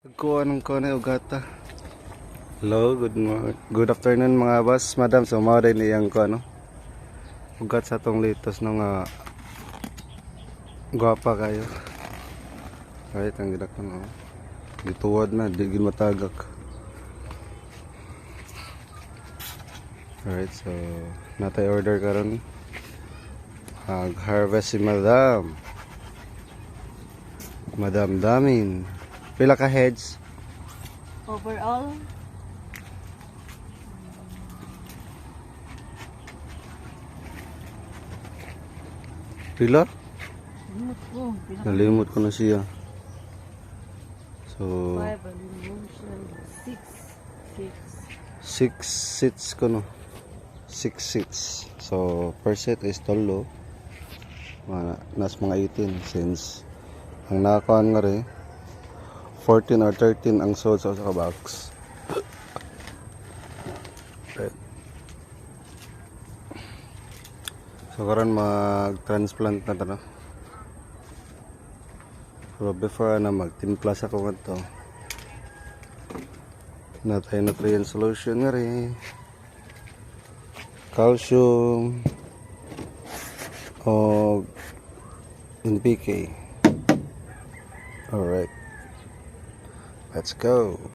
Kuha ng kone ugata. Hello, good afternoon mga boss, madam. So mao din iyang ko ano. Ugat sa tong litos ng gwapa kayo. Right, ang gidak na. Gituwad na, di gid matagak. Alright, so natay order karon. Harvest si madam. Madam Damin. Pila ka heads? Overall, Pila? limot ko. Nalimot ko na siya. So 5, alimution, 6. 6 seats ko no. 6 seats. So per set is tolo. Nas mga 18 since ang nakakuan nga rin 14 or 13 ang sold sa box. Right. So karon mag-transplant na to. Pero before na magtimpla sa ko to. Natay nutrient solution nga rin. Calcium o NPK. Alright. Let's go.